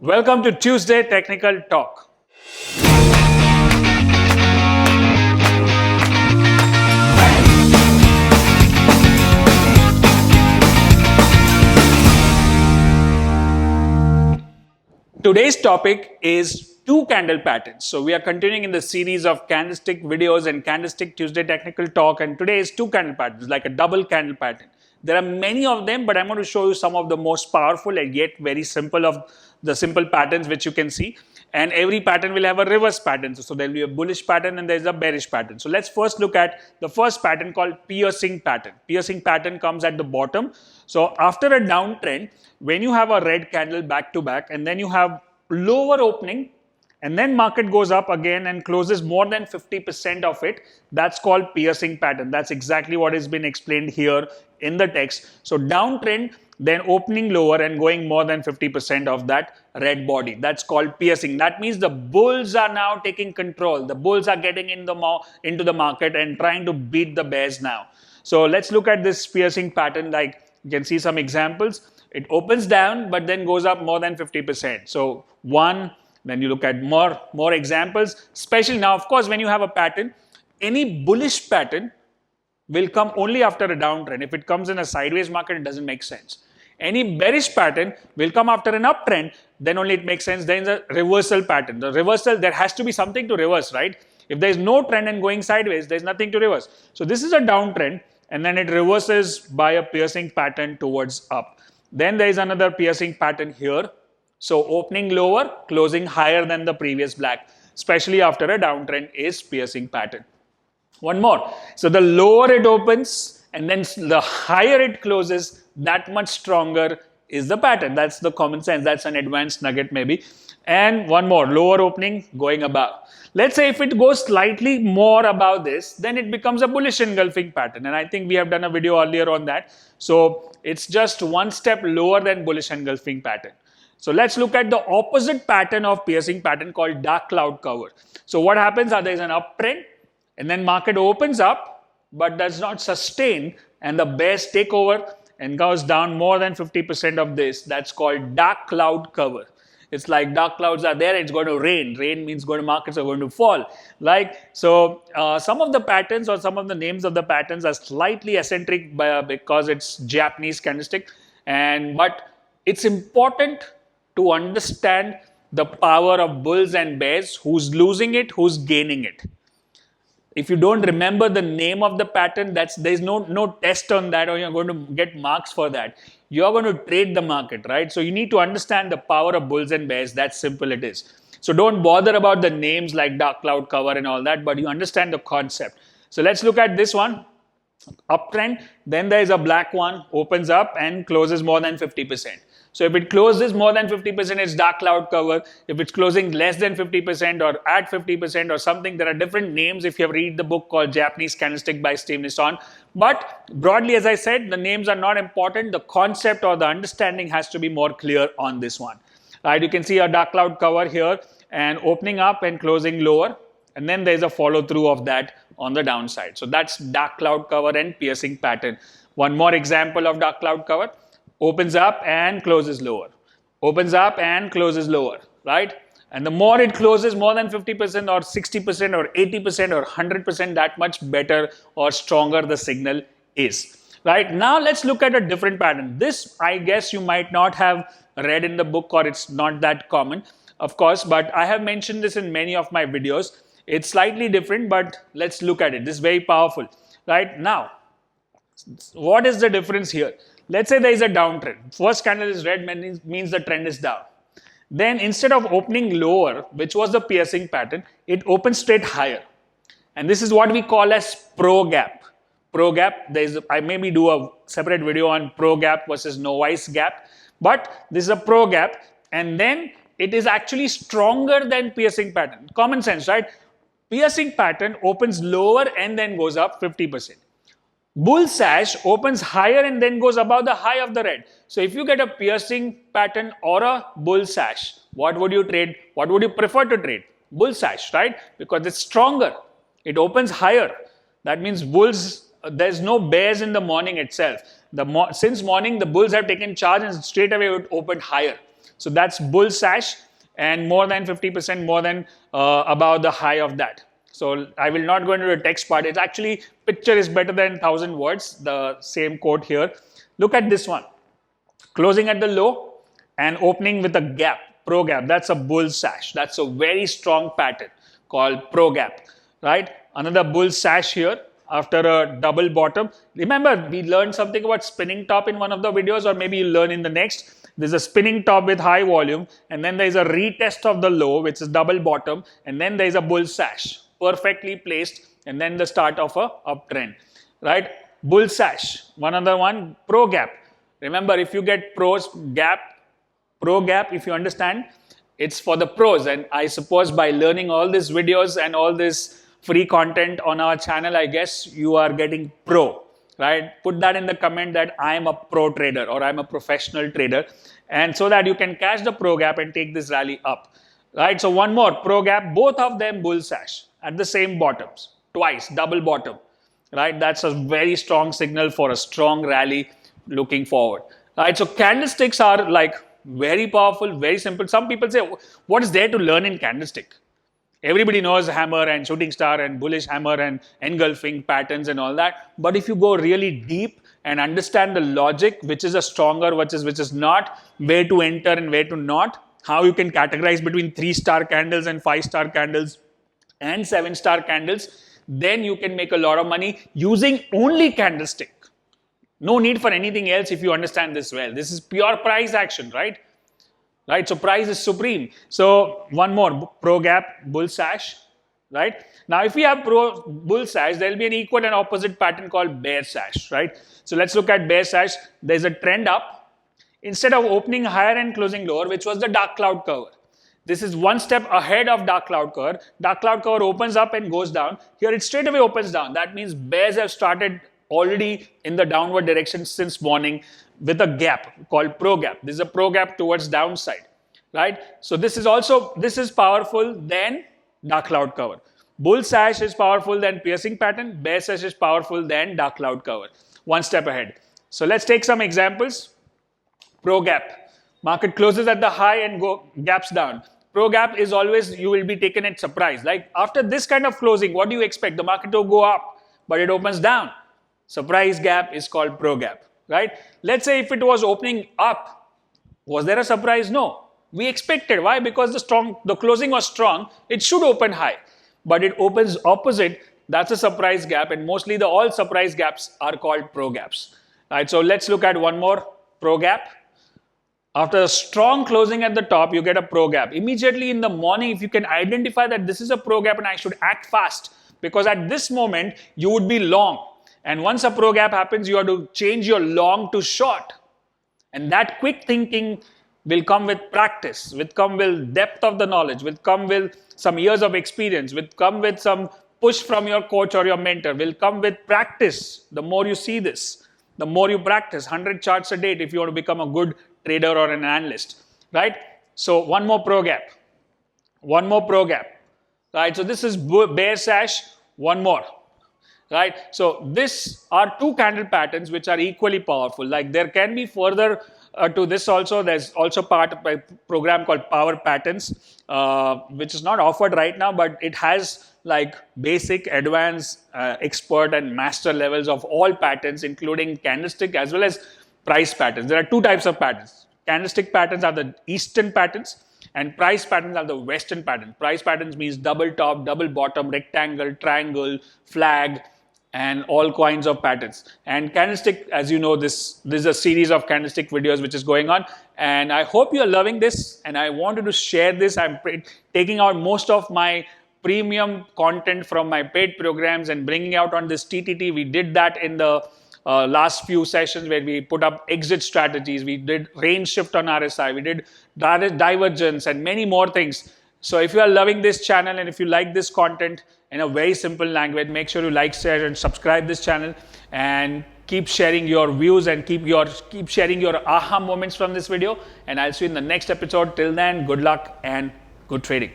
Welcome to Tuesday Technical Talk. Today's topic is two candle patterns. So we are continuing in the series of candlestick videos and candlestick Tuesday Technical Talk, and today is two candle patterns, like a double candle pattern. There are many of them, but I'm going to show you some of the most powerful and yet very simple of the simple patterns which you can see. And every pattern will have a reverse pattern. So there will be a bullish pattern and there is a bearish pattern. So let's first look at the first pattern called piercing pattern. Piercing pattern comes at the bottom. So after a downtrend, when you have a red candle back to back and then you have lower opening, and then market goes up again and closes more than 50% of it, that's called piercing pattern. That's exactly what has been explained here in the text. So downtrend, then opening lower and going more than 50% of that red body. That's called piercing. That means the bulls are now taking control. The bulls are getting into the market and trying to beat the bears now. So let's look at this piercing pattern. Like you can see some examples. It opens down but then goes up more than 50%. So one, then you look at more examples. Especially now, of course, when you have a pattern, any bullish pattern will come only after a downtrend. If it comes in a sideways market, it doesn't make sense. Any bearish pattern will come after an uptrend, then only it makes sense. Then a reversal pattern. The reversal, there has to be something to reverse, right? If there is no trend and going sideways, there is nothing to reverse. So this is a downtrend and then it reverses by a piercing pattern towards up. Then there is another piercing pattern here. So opening lower, closing higher than the previous black, especially after a downtrend, is piercing pattern. One more. So the lower it opens and then the higher it closes, that much stronger is the pattern. That's the common sense. That's an advanced nugget maybe. And one more, lower opening going above. Let's say if it goes slightly more above this, then it becomes a bullish engulfing pattern. And I think we have done a video earlier on that. So it's just one step lower than bullish engulfing pattern. So let's look at the opposite pattern of piercing pattern called dark cloud cover. So what happens? There is an uptrend and then market opens up but does not sustain and the bears take over and goes down more than 50% of this. That's called dark cloud cover. It's like dark clouds are there, it's going to rain. Rain means markets are going to fall. Some of the patterns or some of the names of the patterns are slightly eccentric because it's Japanese candlestick. But it's important to understand the power of bulls and bears, who's losing it, who's gaining it. If you don't remember the name of the pattern, there's no test on that or you're going to get marks for that. You're going to trade the market, right? So you need to understand the power of bulls and bears. That's simple it is. So don't bother about the names like dark cloud cover and all that, but you understand the concept. So let's look at this one. Uptrend, then there is a black one, opens up and closes more than 50%. So if it closes more than 50%, it's dark cloud cover. If it's closing less than 50% or at 50% or something, there are different names if you have read the book called Japanese Candlestick by Steve Nisson. But broadly, as I said, the names are not important. The concept or the understanding has to be more clear on this one. Right, you can see a dark cloud cover here and opening up and closing lower. And then there's a follow through of that on the downside. So that's dark cloud cover and piercing pattern. One more example of dark cloud cover. Opens up and closes lower. Opens up and closes lower, right? And the more it closes more than 50% or 60% or 80% or 100%, that much better or stronger the signal is. Right? Now let's look at a different pattern. This, I guess you might not have read in the book or it's not that common, of course, but I have mentioned this in many of my videos. It's slightly different, but let's look at it. This is very powerful. Right? Now, what is the difference here? Let's say there is a downtrend. First candle is red, means the trend is down. Then instead of opening lower, which was the piercing pattern, it opens straight higher. And this is what we call as pro gap. Pro gap, I maybe do a separate video on pro gap versus novice gap. But this is a pro gap. And then it is actually stronger than piercing pattern. Common sense, right? Piercing pattern opens lower and then goes up 50%. Bull sash opens higher and then goes above the high of the red. So if you get a piercing pattern or a bull sash, what would you trade? What would you prefer to trade? Bull sash, right? Because it's stronger. It opens higher. That means bulls, there's no bears in the morning itself. Since morning, the bulls have taken charge and straight away it opened higher. So that's bull sash, and more than 50% more than above the high of that. So I will not go into the text part. It's actually, picture is better than 1,000 words, the same quote here. Look at this one. Closing at the low and opening with a gap, pro gap. That's a bull sash. That's a very strong pattern called pro gap, right? Another bull sash here after a double bottom. Remember, we learned something about spinning top in one of the videos, or maybe you'll learn in the next. There's a spinning top with high volume, and then there's a retest of the low, which is double bottom, and then there's a bull sash, perfectly placed, and then the start of a uptrend, right? Bull sash. One other one, pro gap. Remember, if you get pro gap, if you understand, it's for the pros. And I suppose by learning all these videos and all this free content on our channel, I guess you are getting pro, right? Put that in the comment that I am a pro trader or I'm a professional trader, and so that you can catch the pro gap and take this rally up, right? So one more, pro gap, both of them bull sash at the same bottoms, twice, double bottom, right? That's a very strong signal for a strong rally looking forward, right? So candlesticks are like very powerful, very simple. Some people say, what is there to learn in candlestick? Everybody knows hammer and shooting star and bullish hammer and engulfing patterns and all that. But if you go really deep and understand the logic, which is a stronger, which is not, where to enter and where to not, how you can categorize between 3-star candles and 5-star candles and 7-star candles, then you can make a lot of money using only candlestick. No need for anything else if you understand this well. This is pure price action, right? Right, so price is supreme. So one more, pro gap, bull sash, right? Now if we have pro bull sash, there will be an equal and opposite pattern called bear sash, right? So let's look at bear sash. There's a trend up. Instead of opening higher and closing lower, which was the dark cloud cover. This is one step ahead of dark cloud cover. Dark cloud cover opens up and goes down. Here it straight away opens down. That means bears have started already in the downward direction since morning with a gap called pro gap. This is a pro gap towards downside, right? So this is powerful than dark cloud cover. Bull sash is powerful than piercing pattern. Bear sash is powerful than dark cloud cover. One step ahead. So let's take some examples. Pro gap. Market closes at the high and gaps down. Pro gap is always, you will be taken at surprise. Like after this kind of closing, what do you expect? The market to go up, but it opens down. Surprise gap is called pro gap, right? Let's say if it was opening up, was there a surprise? No. We expected. Why? Because the closing was strong. It should open high, but it opens opposite. That's a surprise gap, and mostly all surprise gaps are called pro gaps, right? So let's look at one more pro gap. After a strong closing at the top, you get a pro gap. Immediately in the morning, if you can identify that this is a pro gap and I should act fast, because at this moment you would be long. And once a pro gap happens, you have to change your long to short. And that quick thinking will come with practice, will come with depth of the knowledge, will come with some years of experience, will come with some push from your coach or your mentor, will come with practice. The more you see this, the more you practice, 100 charts a day if you want to become a good trader or an analyst, right? So one more pro gap, right? So this is bear sash, one more. Right, so this are two candle patterns which are equally powerful. Like there can be further to this also. There's also part of a program called Power Patterns, which is not offered right now, but it has like basic, advanced, expert, and master levels of all patterns, including candlestick as well as price patterns. There are two types of patterns. Candlestick patterns are the Eastern patterns, and price patterns are the Western patterns. Price patterns means double top, double bottom, rectangle, triangle, flag, and all kinds of patterns. And candlestick, as you know, this is a series of candlestick videos which is going on, and I hope you are loving this, and I wanted to share this. I'm taking out most of my premium content from my paid programs and bringing out on this TTT. We did that in the last few sessions where we put up exit strategies, we did range shift on RSI, we did divergence and many more things. So if you are loving this channel and if you like this content in a very simple language, make sure you like, share and subscribe this channel, and keep sharing your views and keep sharing your aha moments from this video, and I'll see you in the next episode. Till then, good luck and good trading.